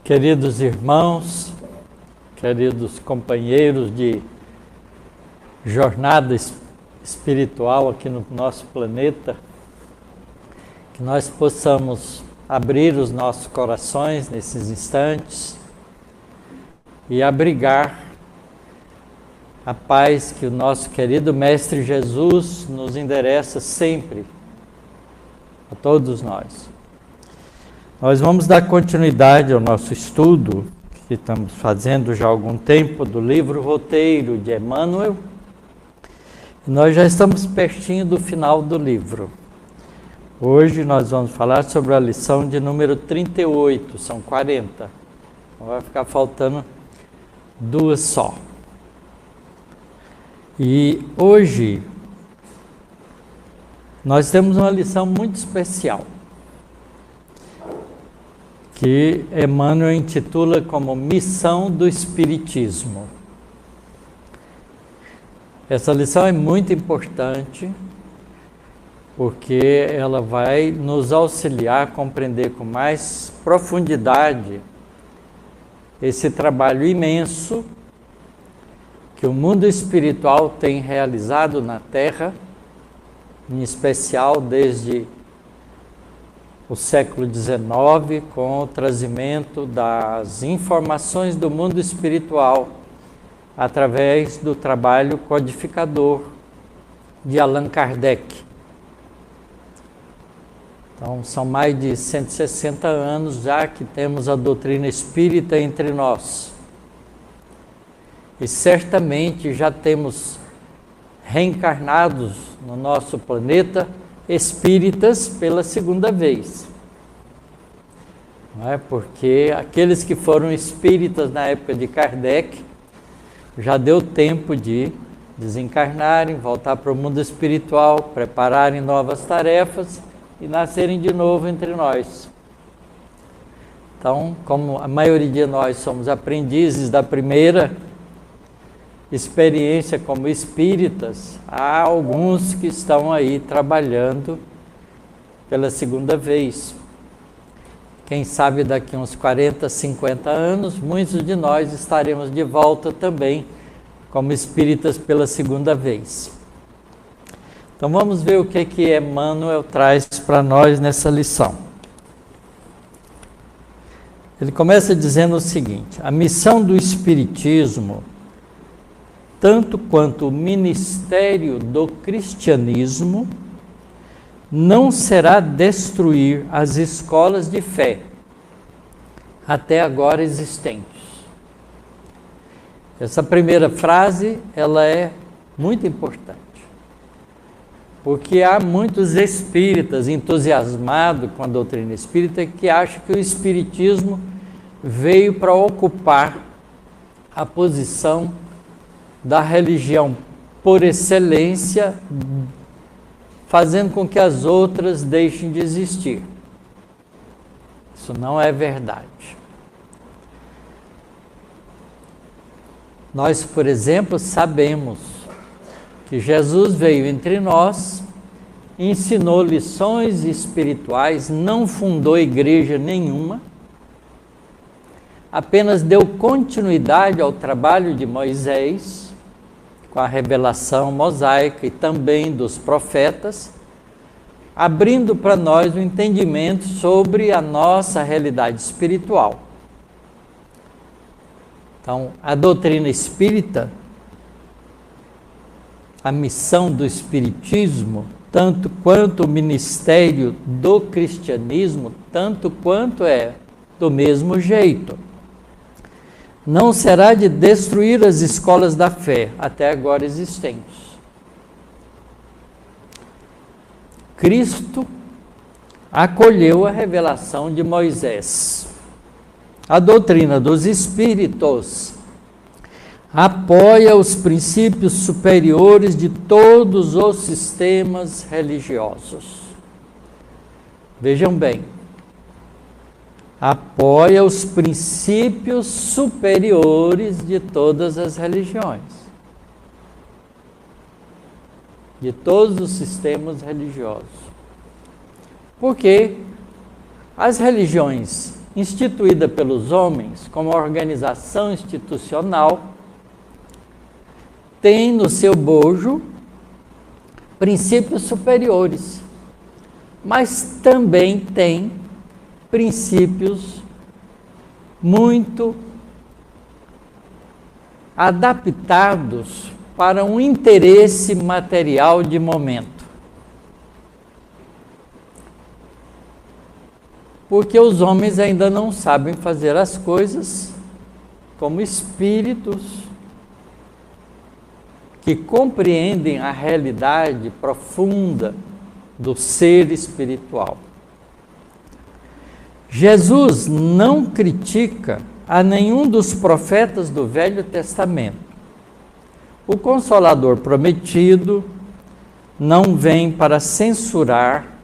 Queridos irmãos, queridos companheiros de jornada espiritual aqui no nosso planeta, que nós possamos abrir os nossos corações nesses instantes e abrigar a paz que o nosso querido Mestre Jesus nos endereça sempre a todos nós. Nós vamos dar continuidade ao nosso estudo, que estamos fazendo já há algum tempo, do livro Roteiro de Emmanuel. Nós já estamos pertinho do final do livro. Hoje nós vamos falar sobre a lição de número 38, são 40. Então vai ficar faltando duas só. E hoje nós temos uma lição muito especial, que Emmanuel intitula como Missão do Espiritismo. Essa lição é muito importante, porque ela vai nos auxiliar a compreender com mais profundidade esse trabalho imenso que o mundo espiritual tem realizado na Terra, em especial desde o século XIX, com o trazimento das informações do mundo espiritual através do trabalho codificador de Allan Kardec. Então, são mais de 160 anos já que temos a doutrina espírita entre nós. E certamente já temos reencarnados no nosso planeta espíritas pela segunda vez. Não é? Porque aqueles que foram espíritas na época de Kardec, já deu tempo de desencarnarem, voltar para o mundo espiritual, prepararem novas tarefas e nascerem de novo entre nós. Então, como a maioria de nós somos aprendizes da primeira experiência como espíritas, há alguns que estão aí trabalhando pela segunda vez. Quem sabe daqui uns 40, 50 anos, muitos de nós estaremos de volta também como espíritas pela segunda vez. Então vamos ver o que Emmanuel traz para nós nessa lição. Ele começa dizendo o seguinte: a missão do Espiritismo, tanto quanto o ministério do cristianismo, não será destruir as escolas de fé até agora existentes. Essa primeira frase, ela é muito importante, porque há muitos espíritas entusiasmados com a doutrina espírita que acham que o espiritismo veio para ocupar a posição da religião por excelência, fazendo com que as outras deixem de existir. Isso não é verdade. Nós, por exemplo, sabemos que Jesus veio entre nós, ensinou lições espirituais, não fundou igreja nenhuma, apenas deu continuidade ao trabalho de Moisés, com a revelação mosaica e também dos profetas, abrindo para nós o entendimento sobre a nossa realidade espiritual. Então, a doutrina espírita, a missão do espiritismo, tanto quanto o ministério do cristianismo, tanto quanto é do mesmo jeito. Não será de destruir as escolas da fé, até agora existentes. Cristo acolheu a revelação de Moisés. A doutrina dos espíritos apoia os princípios superiores de todos os sistemas religiosos. Vejam bem, apoia os princípios superiores de todas as religiões, de todos os sistemas religiosos. Porque as religiões instituída pelos homens como organização institucional, tem no seu bojo princípios superiores, mas também tem princípios muito adaptados para um interesse material de momento. Porque os homens ainda não sabem fazer as coisas como espíritos que compreendem a realidade profunda do ser espiritual. Jesus não critica a nenhum dos profetas do Velho Testamento. O Consolador prometido não vem para censurar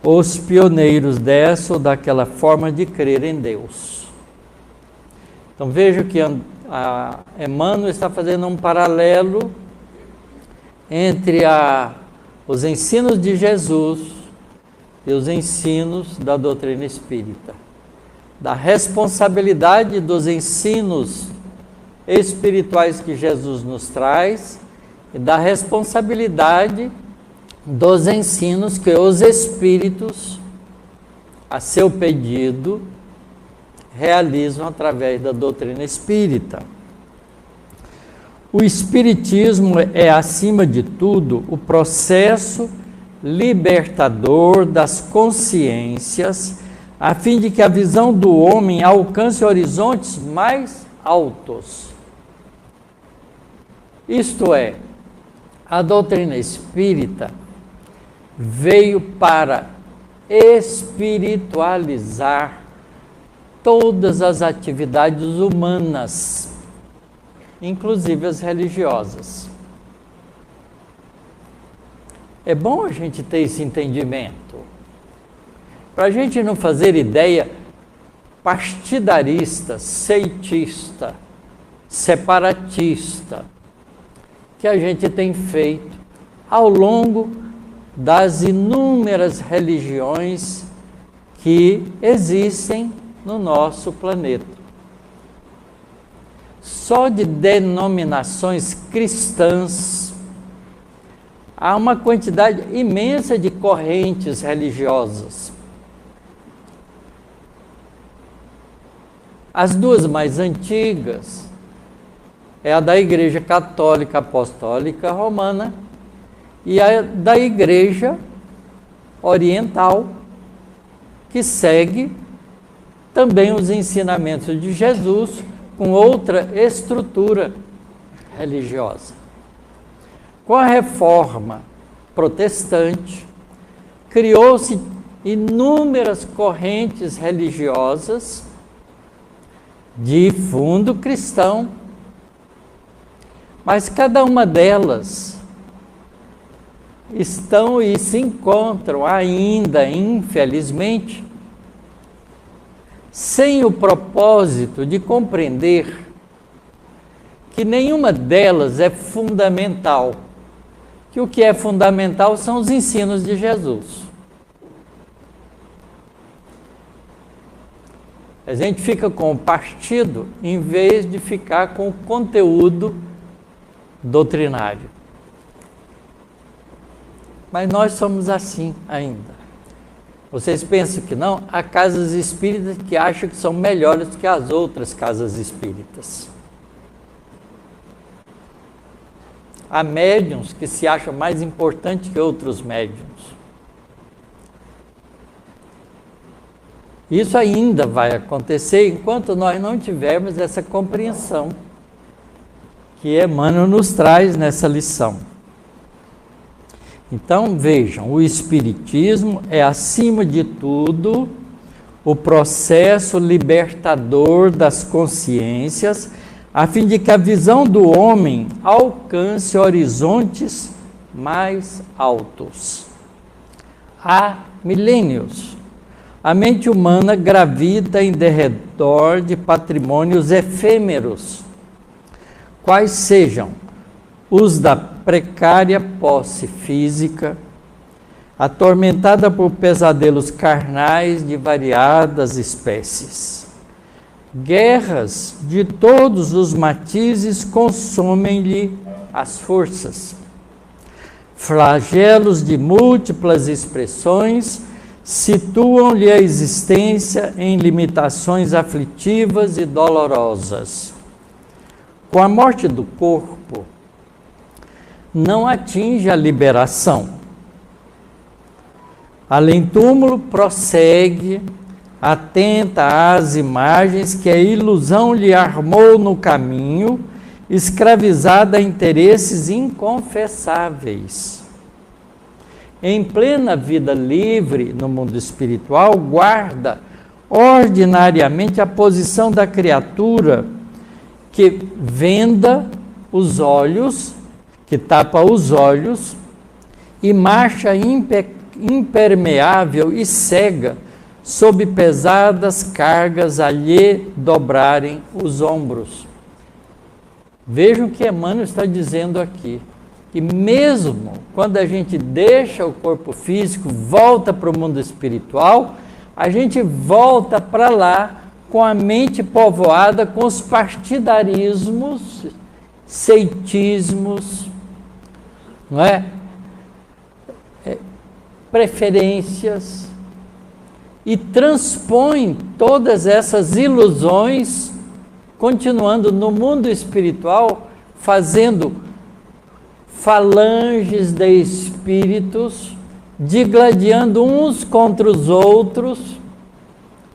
os pioneiros dessa ou daquela forma de crer em Deus. Então veja que Emmanuel está fazendo um paralelo entre os ensinos de Jesus e os ensinos da doutrina espírita, da responsabilidade dos ensinos espirituais que Jesus nos traz e da responsabilidade dos ensinos que os espíritos, a seu pedido, realizam através da doutrina espírita. O espiritismo é, acima de tudo, o processo libertador das consciências, a fim de que a visão do homem alcance horizontes mais altos. Isto é, a doutrina espírita veio para espiritualizar todas as atividades humanas, inclusive as religiosas. É bom a gente ter esse entendimento, para a gente não fazer ideia partidarista, seitista, separatista, que a gente tem feito ao longo das inúmeras religiões que existem no nosso planeta. Só de denominações cristãs há uma quantidade imensa de correntes religiosas. As duas mais antigas é a da Igreja Católica Apostólica Romana e a da Igreja Oriental, que segue também os ensinamentos de Jesus com outra estrutura religiosa. Com a Reforma Protestante, criou-se inúmeras correntes religiosas de fundo cristão, mas cada uma delas estão e se encontram ainda, infelizmente, sem o propósito de compreender que nenhuma delas é fundamental, que o que é fundamental são os ensinos de Jesus. A gente fica com o partido em vez de ficar com o conteúdo doutrinário. Mas nós somos assim ainda. Vocês pensam que não? Há casas espíritas que acham que são melhores que as outras casas espíritas. Há médiuns que se acham mais importantes que outros médiuns. Isso ainda vai acontecer enquanto nós não tivermos essa compreensão que Emmanuel nos traz nessa lição. Então, vejam, o Espiritismo é, acima de tudo, o processo libertador das consciências, a fim de que a visão do homem alcance horizontes mais altos. Há milênios, a mente humana gravita em derredor de patrimônios efêmeros, quais sejam os da precária posse física, atormentada por pesadelos carnais de variadas espécies. Guerras de todos os matizes consomem-lhe as forças. Flagelos de múltiplas expressões situam-lhe a existência em limitações aflitivas e dolorosas. Com a morte do corpo, não atinge a liberação. Além-túmulo prossegue, atenta às imagens que a ilusão lhe armou no caminho, escravizada a interesses inconfessáveis. Em plena vida livre no mundo espiritual, guarda ordinariamente a posição da criatura que venda os olhos, que tapa os olhos e marcha impermeável e cega sob pesadas cargas a lhe dobrarem os ombros. Vejam o que Emmanuel está dizendo aqui. E mesmo quando a gente deixa o corpo físico, volta para o mundo espiritual, a gente volta para lá com a mente povoada com os partidarismos, ceitismos, não é? Preferências, e transpõe todas essas ilusões, continuando no mundo espiritual, fazendo falanges de espíritos, digladiando uns contra os outros,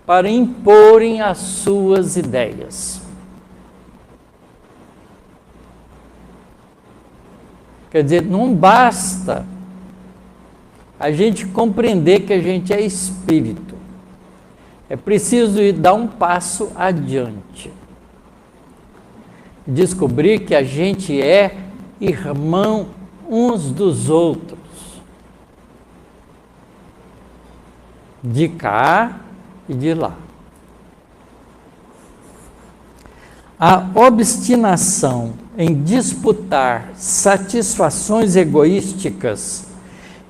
para imporem as suas ideias. Quer dizer, não basta a gente compreender que a gente é espírito. É preciso ir dar um passo adiante. Descobrir que a gente é irmão uns dos outros. De cá e de lá. A obstinação em disputar satisfações egoísticas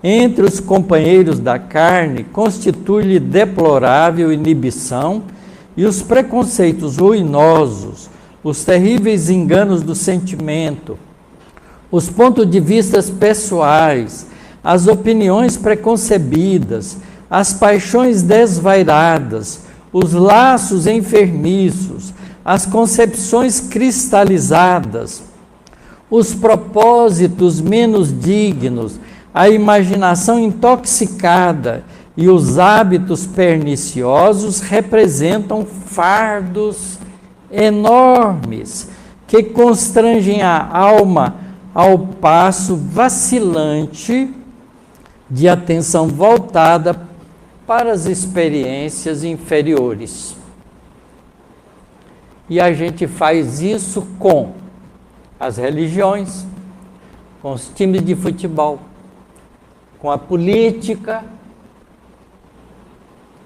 entre os companheiros da carne constitui-lhe deplorável inibição, e os preconceitos ruinosos, os terríveis enganos do sentimento, os pontos de vista pessoais, as opiniões preconcebidas, as paixões desvairadas, os laços enfermiços, as concepções cristalizadas, os propósitos menos dignos, a imaginação intoxicada e os hábitos perniciosos representam fardos enormes que constrangem a alma ao passo vacilante de atenção voltada para as experiências inferiores. E a gente faz isso com as religiões, com os times de futebol, com a política.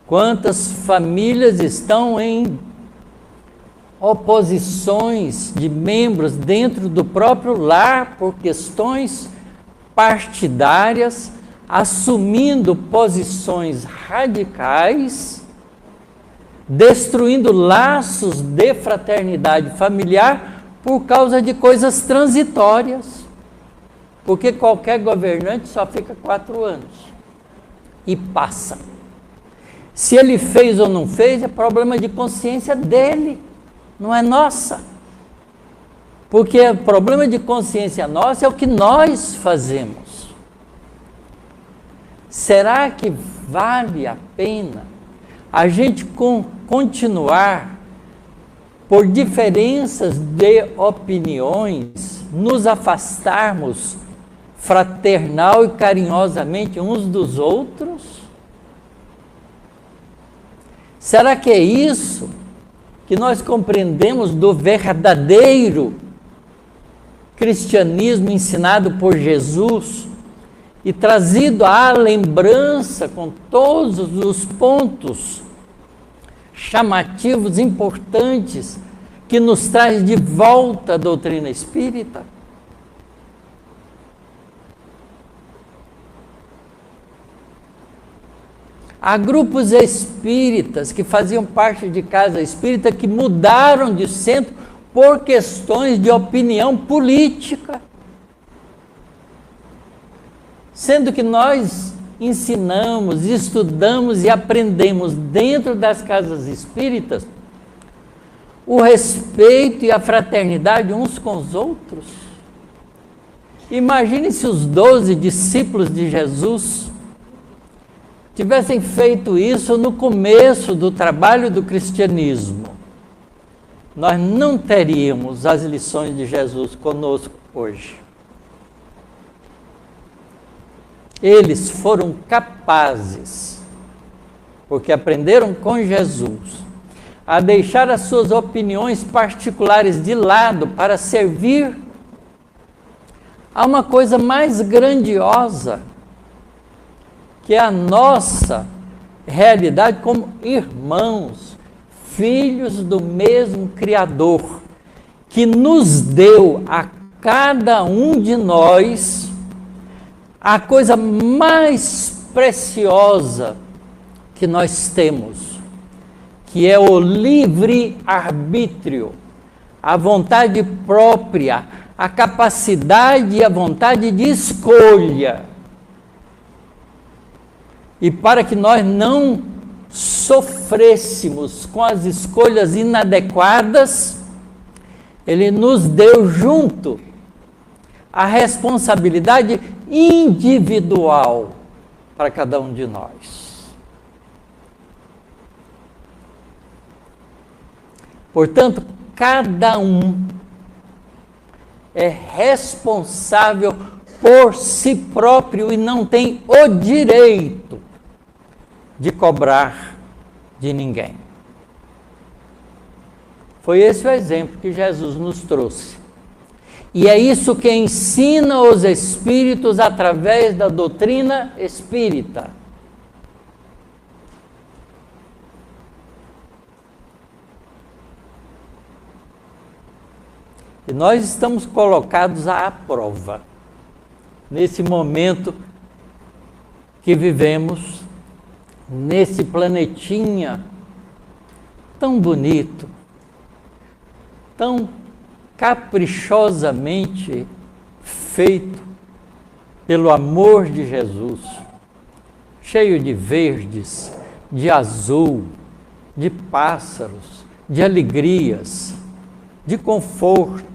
Quantas famílias estão em oposições de membros dentro do próprio lar por questões partidárias, assumindo posições radicais, destruindo laços de fraternidade familiar por causa de coisas transitórias. Porque qualquer governante só fica 4 anos e passa. Se ele fez ou não fez, é problema de consciência dele, não é nossa. Porque o problema de consciência nossa é o que nós fazemos. Será que vale a pena a gente continuar, por diferenças de opiniões, nos afastarmos fraternal e carinhosamente uns dos outros? Será que é isso que nós compreendemos do verdadeiro cristianismo ensinado por Jesus e trazido à lembrança com todos os pontos chamativos, importantes, que nos traz de volta a doutrina espírita? Há grupos espíritas que faziam parte de casa espírita que mudaram de centro por questões de opinião política. Sendo que nós ensinamos, estudamos e aprendemos dentro das casas espíritas o respeito e a fraternidade uns com os outros. Imagine se os 12 discípulos de Jesus tivessem feito isso no começo do trabalho do cristianismo. Nós não teríamos as lições de Jesus conosco hoje. Eles foram capazes, porque aprenderam com Jesus, a deixar as suas opiniões particulares de lado para servir a uma coisa mais grandiosa, que é a nossa realidade como irmãos, filhos do mesmo Criador, que nos deu a cada um de nós a coisa mais preciosa que nós temos, que é o livre-arbítrio, a vontade própria, a capacidade e a vontade de escolha. E para que nós não sofrêssemos com as escolhas inadequadas, Ele nos deu junto a responsabilidade individual para cada um de nós. Portanto, cada um é responsável por si próprio e não tem o direito de cobrar de ninguém. Foi esse o exemplo que Jesus nos trouxe. E é isso que ensina os espíritos através da doutrina espírita. E nós estamos colocados à prova, nesse momento que vivemos, nesse planetinha tão bonito, tão caprichosamente feito pelo amor de Jesus, cheio de verdes, de azul, de pássaros, de alegrias, de conforto,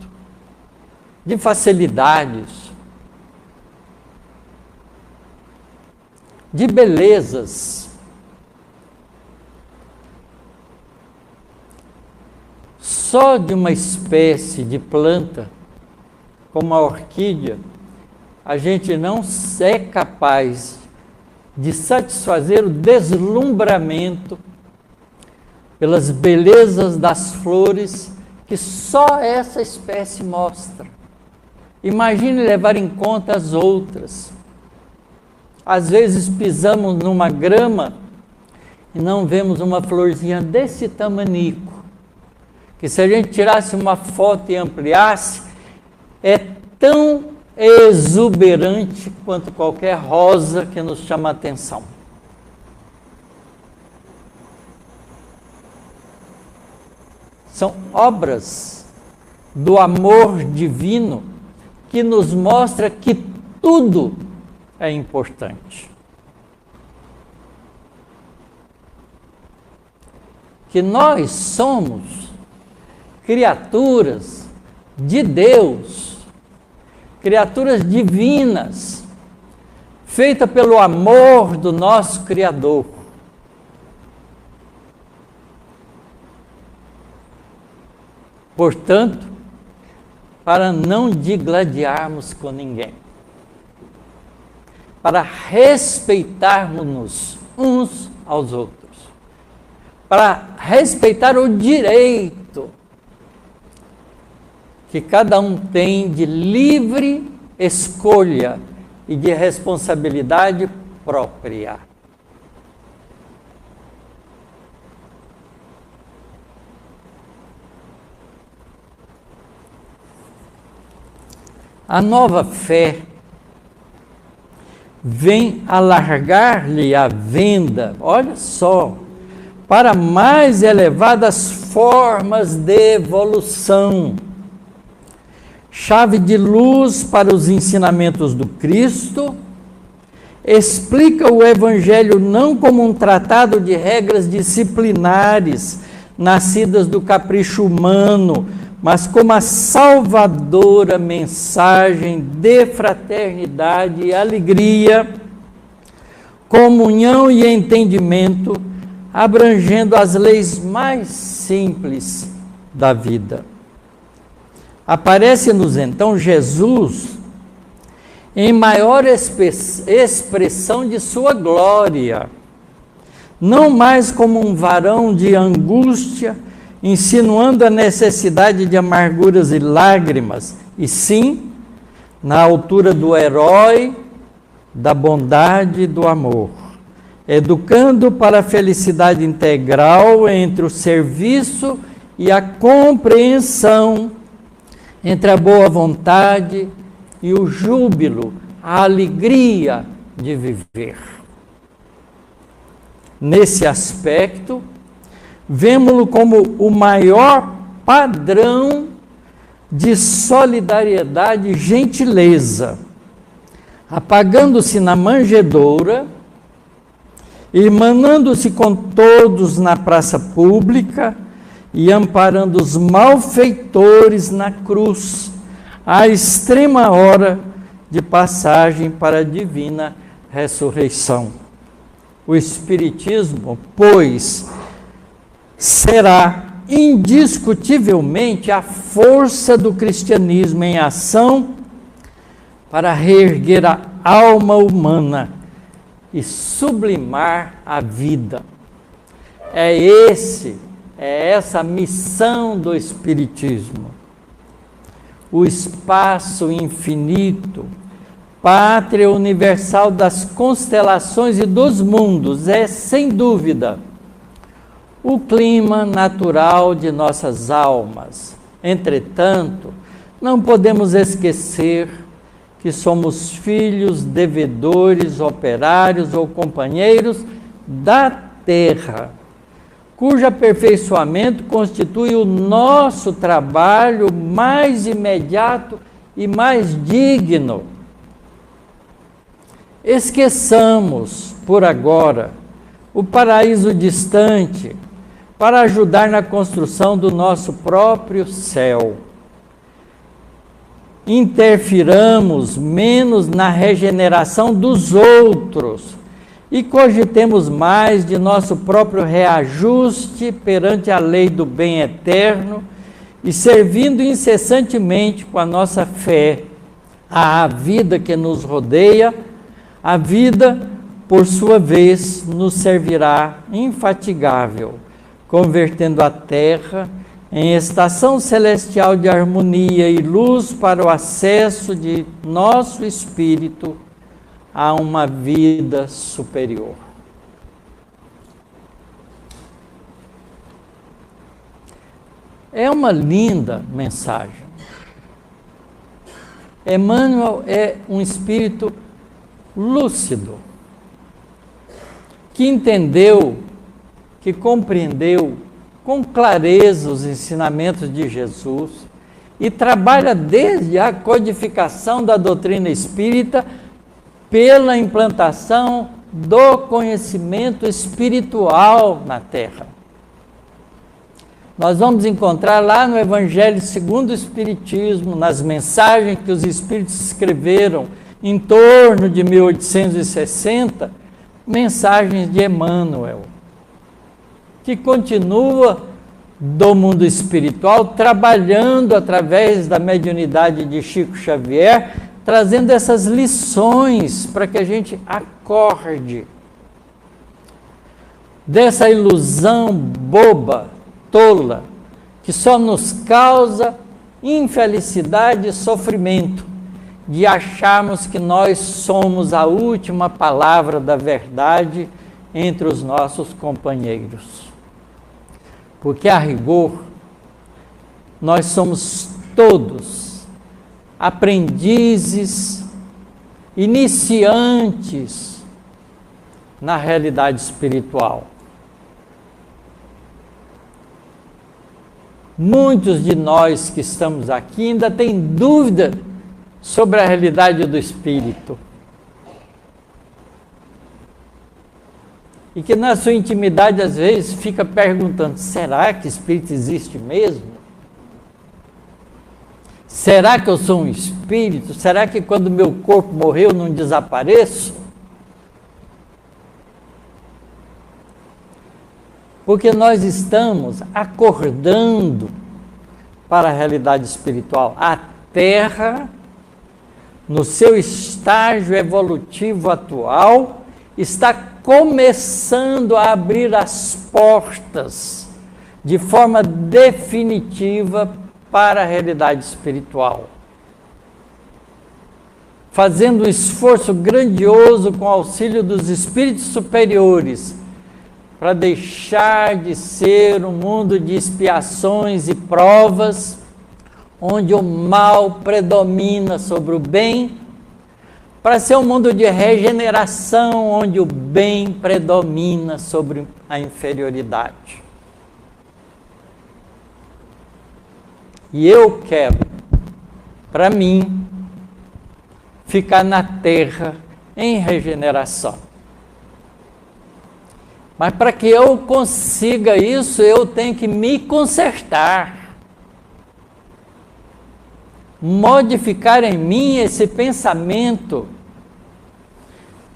de facilidades, de belezas. Só de uma espécie de planta, como a orquídea, a gente não é capaz de satisfazer o deslumbramento pelas belezas das flores que só essa espécie mostra. Imagine levar em conta as outras. Às vezes pisamos numa grama e não vemos uma florzinha desse tamanico, que se a gente tirasse uma foto e ampliasse, é tão exuberante quanto qualquer rosa que nos chama a atenção. São obras do amor divino que nos mostra que tudo é importante. Que nós somos criaturas de Deus, criaturas divinas, feitas pelo amor do nosso Criador. Portanto, para não digladiarmos com ninguém, para respeitarmos-nos uns aos outros, para respeitar o direito que cada um tem de livre escolha e de responsabilidade própria. A nova fé vem alargar-lhe a venda, olha só, para mais elevadas formas de evolução. Chave de luz para os ensinamentos do Cristo, explica o Evangelho não como um tratado de regras disciplinares, nascidas do capricho humano, mas como a salvadora mensagem de fraternidade e alegria, comunhão e entendimento, abrangendo as leis mais simples da vida. Aparece-nos então Jesus em maior expressão de sua glória, não mais como um varão de angústia, insinuando a necessidade de amarguras e lágrimas, e sim na altura do herói, da bondade e do amor, educando para a felicidade integral entre o serviço e a compreensão, entre a boa vontade e o júbilo, a alegria de viver. Nesse aspecto, vemo-lo como o maior padrão de solidariedade e gentileza, apagando-se na manjedoura, irmanando-se com todos na praça pública e amparando os malfeitores na cruz, à extrema hora de passagem para a divina ressurreição. O Espiritismo, pois, será indiscutivelmente a força do cristianismo em ação para reerguer a alma humana e sublimar a vida. É essa a missão do Espiritismo. O espaço infinito, pátria universal das constelações e dos mundos, é, sem dúvida, o clima natural de nossas almas. Entretanto, não podemos esquecer que somos filhos, devedores, operários ou companheiros da terra, cujo aperfeiçoamento constitui o nosso trabalho mais imediato e mais digno. Esqueçamos, por agora, o paraíso distante, para ajudar na construção do nosso próprio céu. Interfiramos menos na regeneração dos outros e cogitemos mais de nosso próprio reajuste perante a lei do bem eterno e servindo incessantemente com a nossa fé à vida que nos rodeia. A vida, por sua vez, nos servirá infatigável, convertendo a terra em estação celestial de harmonia e luz para o acesso de nosso espírito a uma vida superior. É uma linda mensagem. Emmanuel é um espírito lúcido, que entendeu, que compreendeu com clareza os ensinamentos de Jesus e trabalha desde a codificação da doutrina espírita pela implantação do conhecimento espiritual na Terra. Nós vamos encontrar lá no Evangelho segundo o Espiritismo, nas mensagens que os Espíritos escreveram em torno de 1860, mensagens de Emmanuel, que continua do mundo espiritual, trabalhando através da mediunidade de Chico Xavier, trazendo essas lições para que a gente acorde dessa ilusão boba, tola, que só nos causa infelicidade e sofrimento, de acharmos que nós somos a última palavra da verdade entre os nossos companheiros. Porque, a rigor, nós somos todos aprendizes iniciantes na realidade espiritual. Muitos de nós que estamos aqui ainda têm dúvida sobre a realidade do Espírito. E que na sua intimidade às vezes fica perguntando, será que Espírito existe mesmo? Será que eu sou um Espírito? Será que quando meu corpo morrer eu não desapareço? Porque nós estamos acordando para a realidade espiritual. A Terra, no seu estágio evolutivo atual, está começando a abrir as portas de forma definitiva para a realidade espiritual. Fazendo um esforço grandioso com o auxílio dos espíritos superiores, para deixar de ser um mundo de expiações e provas, onde o mal predomina sobre o bem, para ser um mundo de regeneração, onde o bem predomina sobre a inferioridade. E eu quero, para mim, ficar na Terra em regeneração. Mas para que eu consiga isso, eu tenho que me consertar. Modificar em mim esse pensamento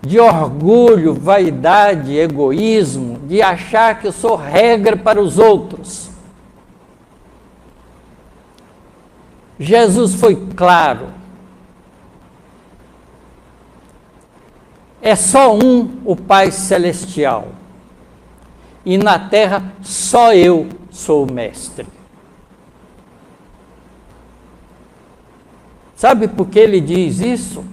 de orgulho, vaidade, egoísmo, de achar que eu sou regra para os outros. Jesus foi claro. É só um, o Pai Celestial. E na terra só eu sou o mestre. Sabe por que ele diz isso?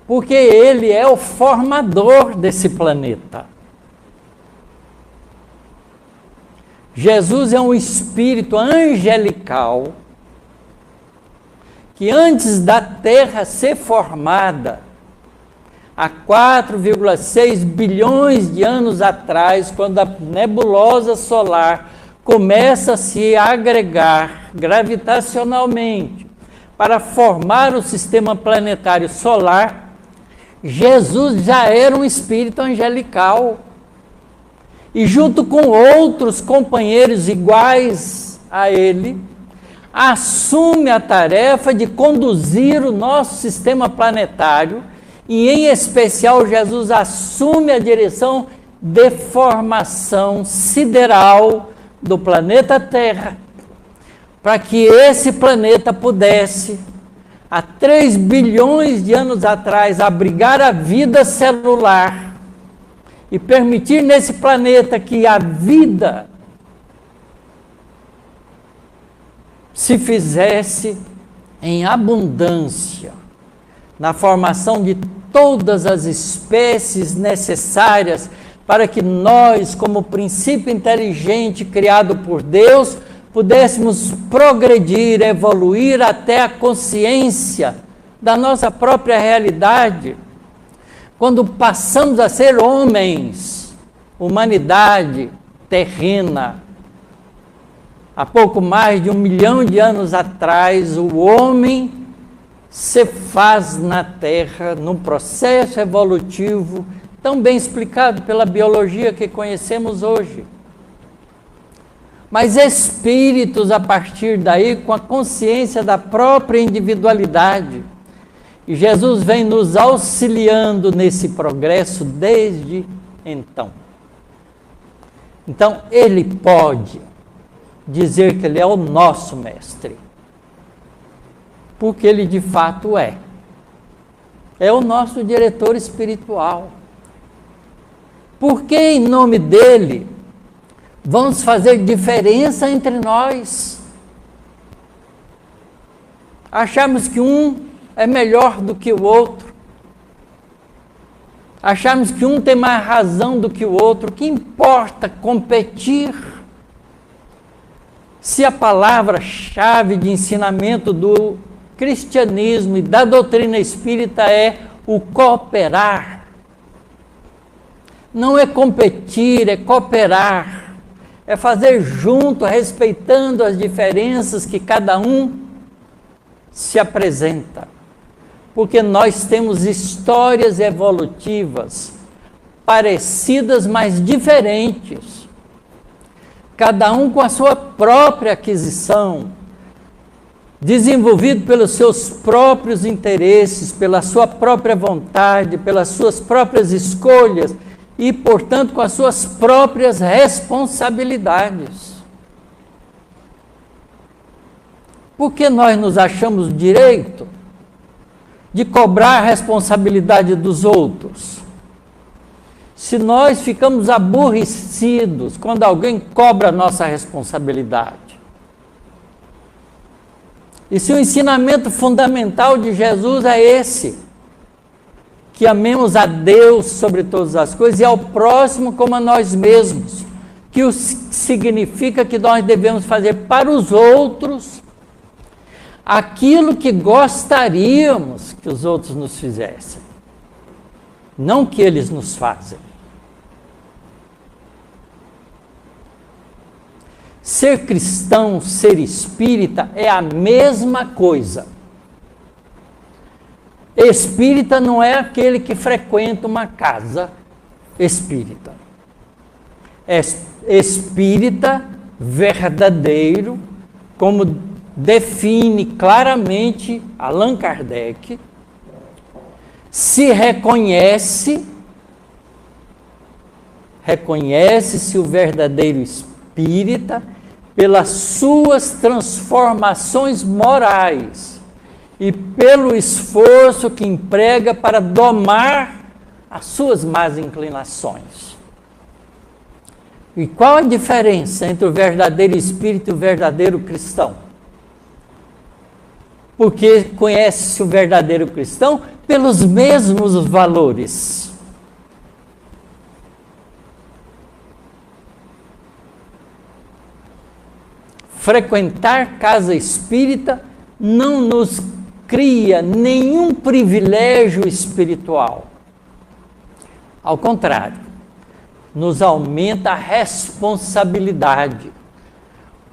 Porque ele é o formador desse planeta. Jesus é um espírito angelical que antes da Terra ser formada, há 4,6 bilhões de anos atrás, quando a nebulosa solar começa a se agregar gravitacionalmente para formar o sistema planetário solar, Jesus já era um espírito angelical. E junto com outros companheiros iguais a ele, assume a tarefa de conduzir o nosso sistema planetário. E, em especial, Jesus assume a direção de formação sideral do planeta Terra, para que esse planeta pudesse, há 3 bilhões de anos atrás, abrigar a vida celular e permitir nesse planeta que a vida se fizesse em abundância, na formação de todas as espécies necessárias para que nós, como princípio inteligente criado por Deus, pudéssemos progredir, evoluir até a consciência da nossa própria realidade. Quando passamos a ser homens, humanidade terrena, há pouco mais de 1 milhão de anos atrás, o homem se faz na Terra, num processo evolutivo tão bem explicado pela biologia que conhecemos hoje. Mas espíritos, a partir daí, com a consciência da própria individualidade. E Jesus vem nos auxiliando nesse progresso desde então. Então, ele pode dizer que ele é o nosso mestre. Porque ele de fato é. É o nosso diretor espiritual. Porque em nome dele vamos fazer diferença entre nós. Achamos que um é melhor do que o outro. Achamos que um tem mais razão do que o outro. O que importa competir? Se a palavra-chave de ensinamento do cristianismo e da doutrina espírita é o cooperar. Não é competir, é cooperar. É fazer junto, respeitando as diferenças que cada um se apresenta. Porque nós temos histórias evolutivas parecidas, mas diferentes. Cada um com a sua própria aquisição, desenvolvido pelos seus próprios interesses, pela sua própria vontade, pelas suas próprias escolhas e, portanto, com as suas próprias responsabilidades. Por que nós nos achamos direito de cobrar a responsabilidade dos outros? Se nós ficamos aborrecidos quando alguém cobra a nossa responsabilidade. E se o ensinamento fundamental de Jesus é esse, que amemos a Deus sobre todas as coisas e ao próximo como a nós mesmos, que significa que nós devemos fazer para os outros aquilo que gostaríamos que os outros nos fizessem, não que eles nos fazem. Ser cristão, ser espírita é a mesma coisa. Espírita não é aquele que frequenta uma casa espírita. É espírita verdadeiro, como define claramente Allan Kardec, se reconhece-se o verdadeiro espírita pelas suas transformações morais e pelo esforço que emprega para domar as suas más inclinações. E qual a diferença entre o verdadeiro espírito e o verdadeiro cristão? Porque conhece-se o verdadeiro cristão pelos mesmos valores. Frequentar casa espírita não nos cria nenhum privilégio espiritual. Ao contrário, nos aumenta a responsabilidade.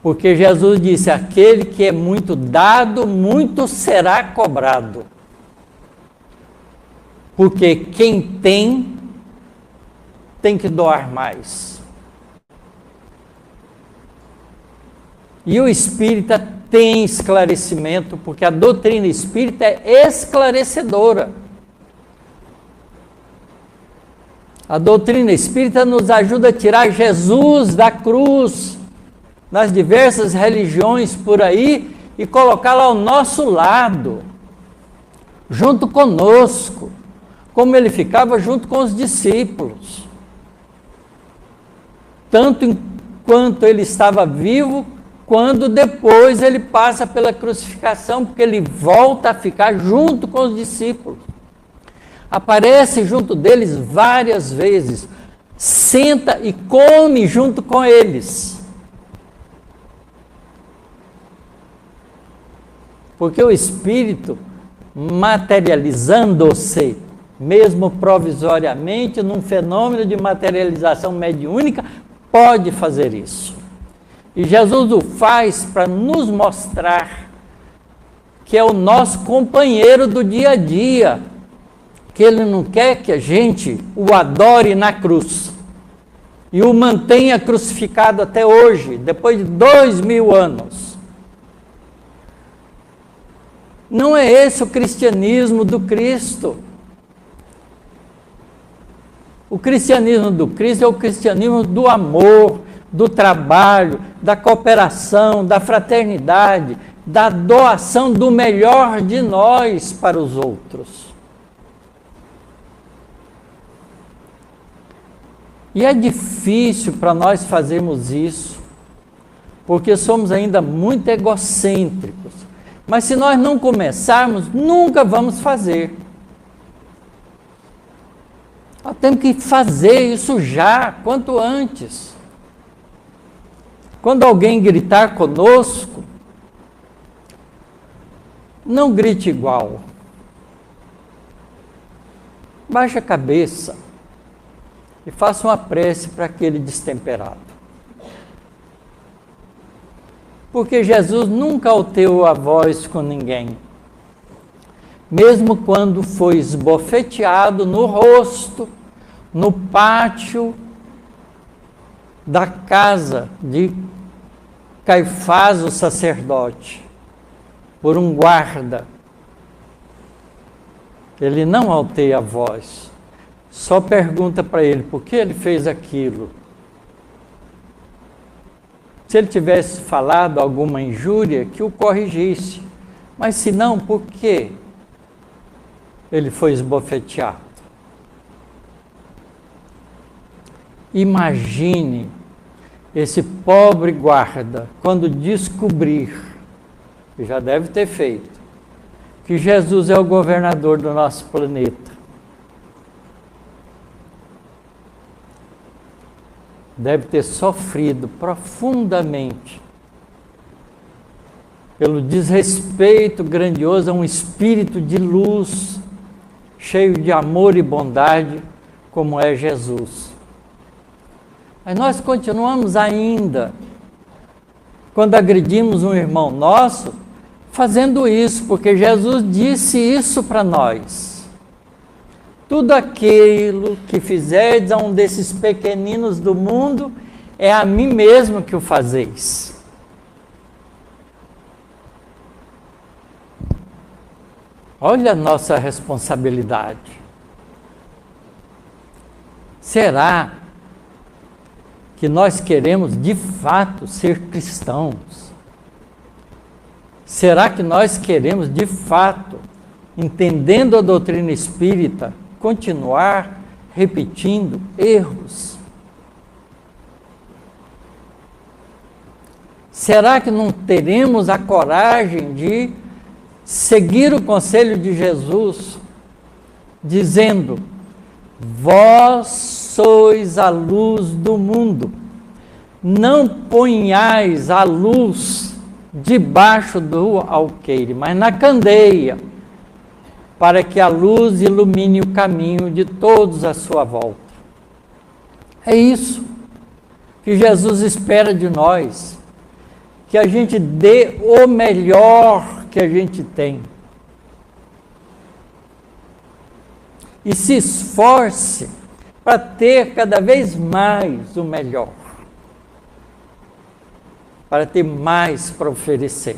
Porque Jesus disse, aquele que é muito dado, muito será cobrado. Porque quem tem que doar mais. E o espírita tem esclarecimento, porque a doutrina espírita é esclarecedora. A doutrina espírita nos ajuda a tirar Jesus da cruz, nas diversas religiões por aí, e colocá-lo ao nosso lado, junto conosco, como ele ficava junto com os discípulos. Tanto enquanto ele estava vivo, quando depois ele passa pela crucificação, porque ele volta a ficar junto com os discípulos. Aparece junto deles várias vezes, senta e come junto com eles. Porque o espírito, materializando-se, mesmo provisoriamente, num fenômeno de materialização mediúnica, pode fazer isso. E Jesus o faz para nos mostrar que é o nosso companheiro do dia a dia, que ele não quer que a gente o adore na cruz e o mantenha crucificado até hoje, depois de 2000 anos. Não é esse o cristianismo do Cristo. O cristianismo do Cristo é o cristianismo do amor, do trabalho, da cooperação, da fraternidade, da doação do melhor de nós para os outros. E é difícil para nós fazermos isso, porque somos ainda muito egocêntricos. Mas se nós não começarmos, nunca vamos fazer. Nós temos que fazer isso já, quanto antes. Quando alguém gritar conosco, Não grite igual. Baixe a cabeça e faça uma prece para aquele destemperado. Porque Jesus nunca alteou a voz com ninguém. Mesmo quando foi esbofeteado no rosto, no pátio da casa de Caifás, o sacerdote, por um guarda. Ele não alteia a voz, só pergunta para ele por que ele fez aquilo. Se ele tivesse falado alguma injúria, que o corrigisse, mas se não, por que ele foi esbofeteado? Imagine esse pobre guarda, quando descobrir, que já deve ter feito, que Jesus é o governador do nosso planeta. Deve ter sofrido profundamente pelo desrespeito grandioso a um espírito de luz, cheio de amor e bondade, como é Jesus. Mas nós continuamos ainda, quando agredimos um irmão nosso, fazendo isso, porque Jesus disse isso para nós. Tudo aquilo que fizerdes a um desses pequeninos do mundo, é a mim mesmo que o fazeis. Olha a nossa responsabilidade. Será que nós queremos de fato ser cristãos? Será que nós queremos de fato, entendendo a doutrina espírita, continuar repetindo erros? Será que não teremos a coragem de seguir o conselho de Jesus, dizendo: vós sois a luz do mundo, não ponhais a luz debaixo do alqueire, mas na candeia, para que a luz ilumine o caminho de todos à sua volta. É isso que Jesus espera de nós, que a gente dê o melhor que a gente tem. E se esforce para ter cada vez mais o melhor, para ter mais para oferecer.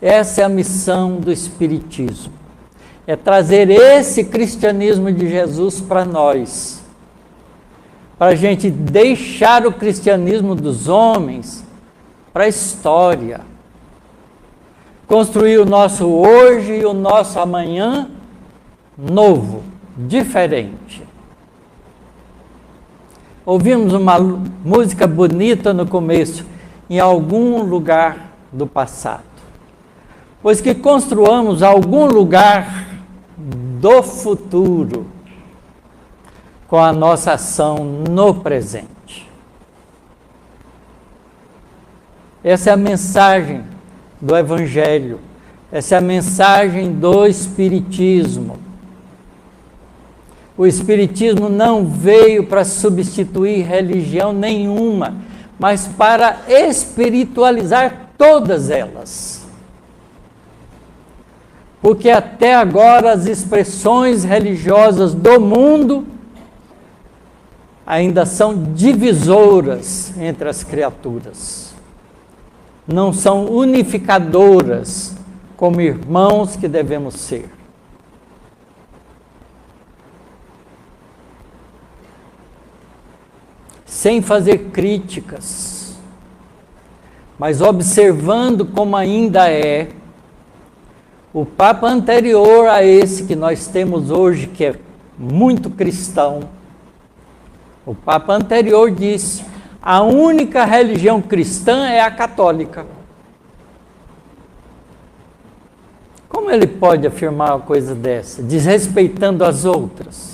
Essa é a missão do Espiritismo, é trazer esse cristianismo de Jesus para nós, para a gente deixar o cristianismo dos homens para a história, construir o nosso hoje e o nosso amanhã novo, diferente. Ouvimos uma música bonita no começo, em algum lugar do passado. Pois que construamos algum lugar do futuro com a nossa ação no presente. Essa é a mensagem do Evangelho, essa é a mensagem do Espiritismo. O Espiritismo não veio para substituir religião nenhuma, mas para espiritualizar todas elas. Porque até agora as expressões religiosas do mundo ainda são divisoras entre as criaturas. Não são unificadoras como irmãos que devemos ser. Sem fazer críticas, mas observando como ainda é, o Papa anterior a esse que nós temos hoje, que é muito cristão, o Papa anterior disse: a única religião cristã é a católica. Como ele pode afirmar uma coisa dessa, desrespeitando as outras?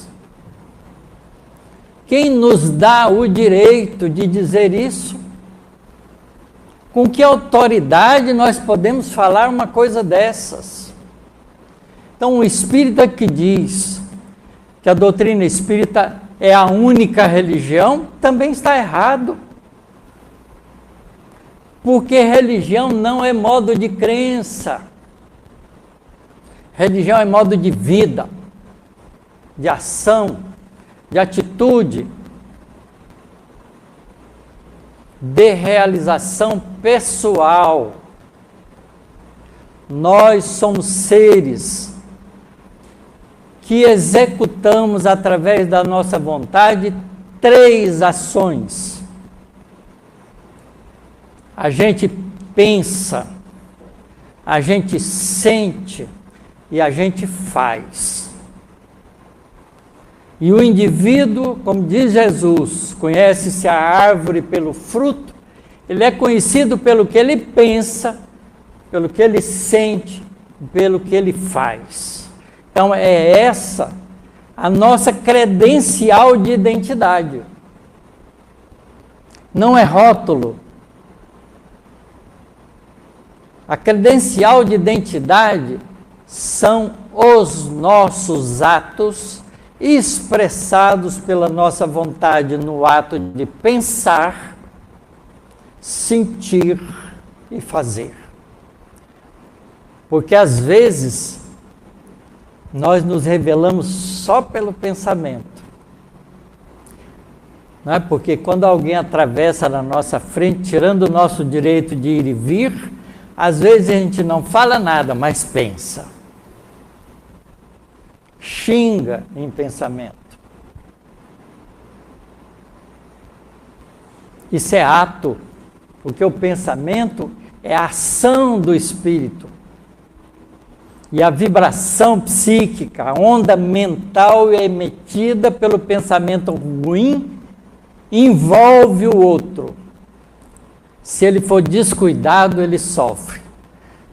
Quem nos dá o direito de dizer isso? Com que autoridade nós podemos falar uma coisa dessas? Então, o espírita que diz que a doutrina espírita é a única religião, também está errado. Porque religião não é modo de crença. Religião é modo de vida, de ação, de atitude, de realização pessoal. Nós somos seres que executamos através da nossa vontade 3 ações. A gente pensa, a gente sente e a gente faz. E o indivíduo, como diz Jesus, conhece-se a árvore pelo fruto, ele é conhecido pelo que ele pensa, pelo que ele sente, pelo que ele faz. Então é essa a nossa credencial de identidade. Não é rótulo. A credencial de identidade são os nossos atos expressados pela nossa vontade no ato de pensar, sentir e fazer. Porque às vezes nós nos revelamos só pelo pensamento. Não é? Porque quando alguém atravessa na nossa frente, tirando o nosso direito de ir e vir, às vezes a gente não fala nada, mas pensa. Xinga em pensamento. Isso é ato, porque o pensamento é a ação do espírito. E a vibração psíquica, a onda mental é emitida pelo pensamento ruim, envolve o outro. Se ele for descuidado, ele sofre.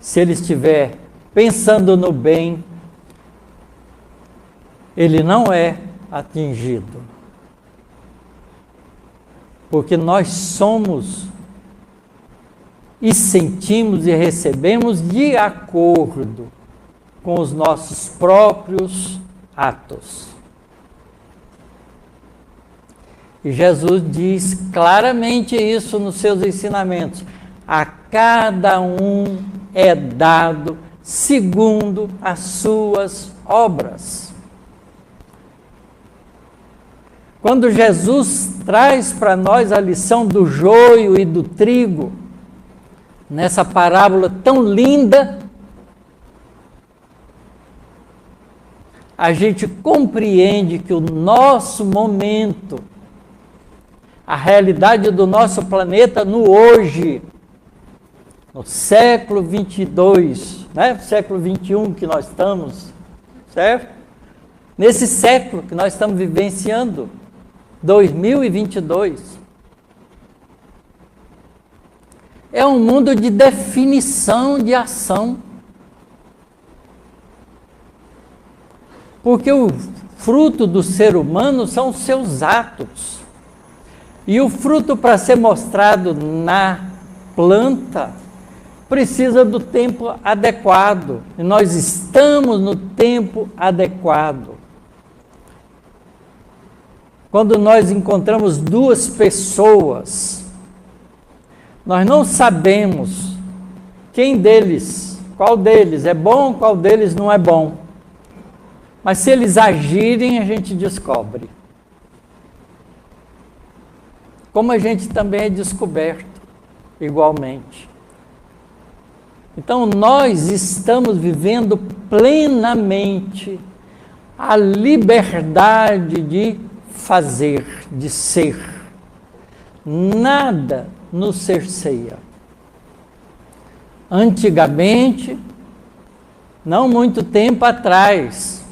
Se ele estiver pensando no bem, ele não é atingido. Porque nós somos e sentimos e recebemos de acordo com os nossos próprios atos. E Jesus diz claramente isso nos seus ensinamentos. A cada um é dado segundo as suas obras. Quando Jesus traz para nós a lição do joio e do trigo, nessa parábola tão linda, a gente compreende que o nosso momento, a realidade do nosso planeta no hoje, no século 22, né? Século 21 que nós estamos, certo? Nesse século que nós estamos vivenciando, 2022, é um mundo de definição de ação. Porque o fruto do ser humano são os seus atos. E o fruto, para ser mostrado na planta, precisa do tempo adequado. E nós estamos no tempo adequado. Quando nós encontramos 2 pessoas, nós não sabemos qual deles é bom, qual deles não é bom. Mas se eles agirem, a gente descobre. Como a gente também é descoberto, igualmente. Então, nós estamos vivendo plenamente a liberdade de fazer, de ser. Nada nos cerceia. Antigamente, não muito tempo atrás,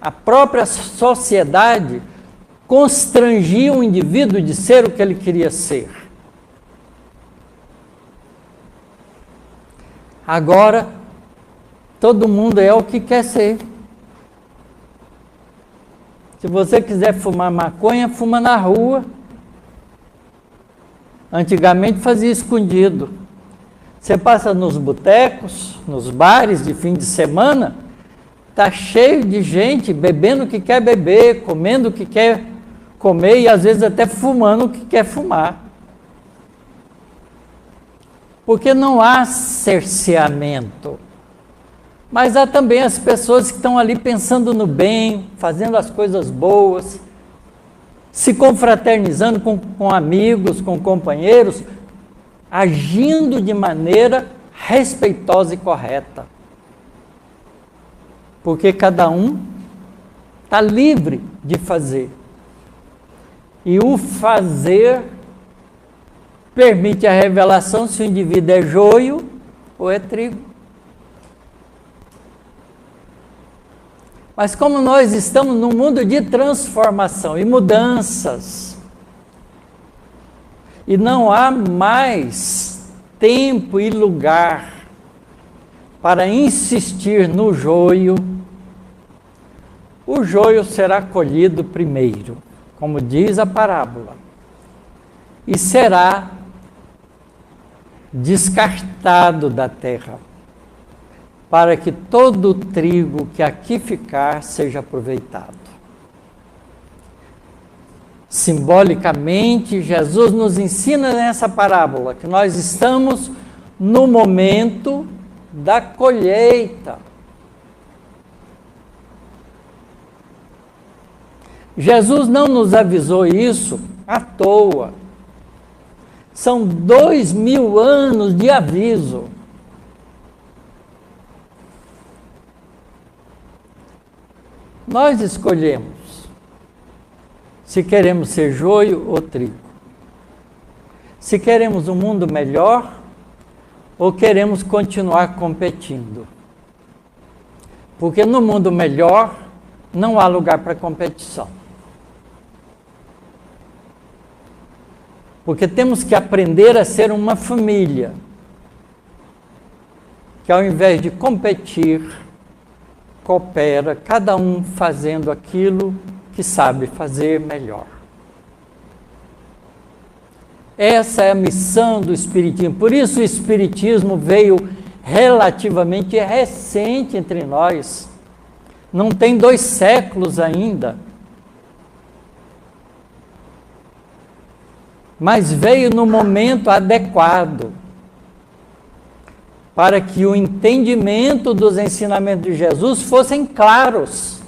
a própria sociedade constrangia o indivíduo de ser o que ele queria ser. Agora, todo mundo é o que quer ser. Se você quiser fumar maconha, fuma na rua. Antigamente fazia escondido. Você passa nos botecos, nos bares de fim de semana, está cheio de gente bebendo o que quer beber, comendo o que quer comer e às vezes até fumando o que quer fumar. Porque não há cerceamento. Mas há também as pessoas que estão ali pensando no bem, fazendo as coisas boas, se confraternizando com amigos, com companheiros, agindo de maneira respeitosa e correta. Porque cada um está livre de fazer. E o fazer permite a revelação se o indivíduo é joio ou é trigo. Mas como nós estamos num mundo de transformação e mudanças, e não há mais tempo e lugar para insistir no joio, o joio será colhido primeiro, como diz a parábola, e será descartado da terra, para que todo o trigo que aqui ficar seja aproveitado. Simbolicamente, Jesus nos ensina nessa parábola que nós estamos no momento da colheita. Jesus não nos avisou isso à toa. São 2000 anos de aviso. Nós escolhemos se queremos ser joio ou trigo. Se queremos um mundo melhor ou queremos continuar competindo. Porque no mundo melhor não há lugar para competição. Porque temos que aprender a ser uma família que ao invés de competir, coopera, cada um fazendo aquilo que sabe fazer melhor. Essa é a missão do Espiritismo. Por isso o Espiritismo veio relativamente recente entre nós. Não tem 2 séculos ainda. Mas veio no momento adequado para que o entendimento dos ensinamentos de Jesus fossem claros.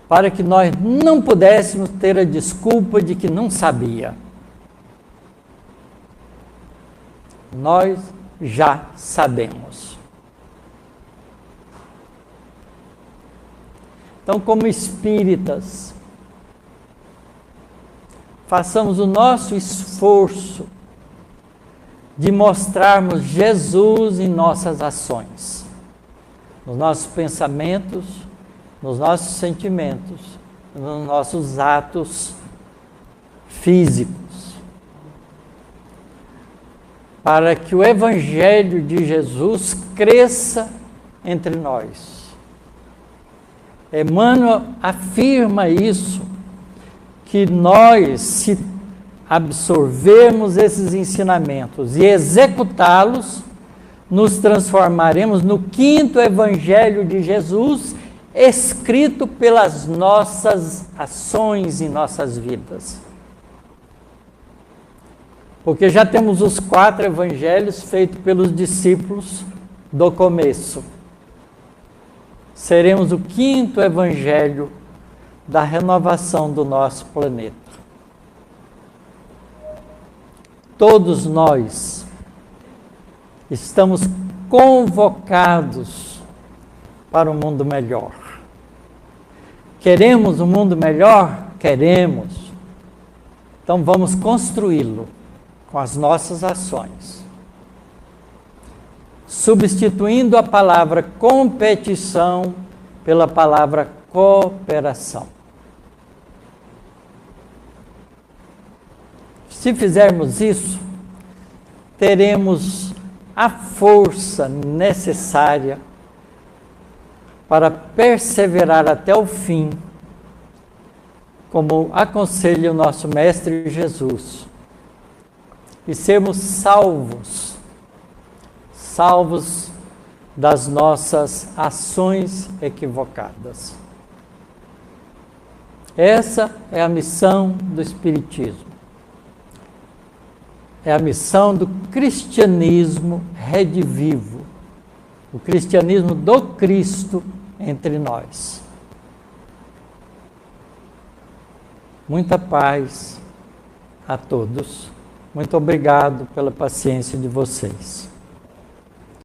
Para que nós não pudéssemos ter a desculpa de que não sabia. Nós já sabemos. Então, como espíritas, façamos o nosso esforço de mostrarmos Jesus em nossas ações, nos nossos pensamentos, nos nossos sentimentos, nos nossos atos físicos, para que o Evangelho de Jesus cresça entre nós. Emmanuel afirma isso, que nós, se absorvermos esses ensinamentos e executá-los, nos transformaremos no 5º Evangelho de Jesus, escrito pelas nossas ações em nossas vidas. Porque já temos os 4 evangelhos feitos pelos discípulos do começo. Seremos o 5º evangelho da renovação do nosso planeta. Todos nós estamos convocados para um mundo melhor. Queremos um mundo melhor? Queremos. Então vamos construí-lo com as nossas ações. Substituindo a palavra competição pela palavra cooperação. Se fizermos isso, teremos a força necessária para perseverar até o fim, como aconselha o nosso Mestre Jesus. e sermos salvos das nossas ações equivocadas. Essa é a missão do Espiritismo. É a missão do cristianismo redivivo, o cristianismo do Cristo entre nós. Muita paz a todos. Muito obrigado pela paciência de vocês.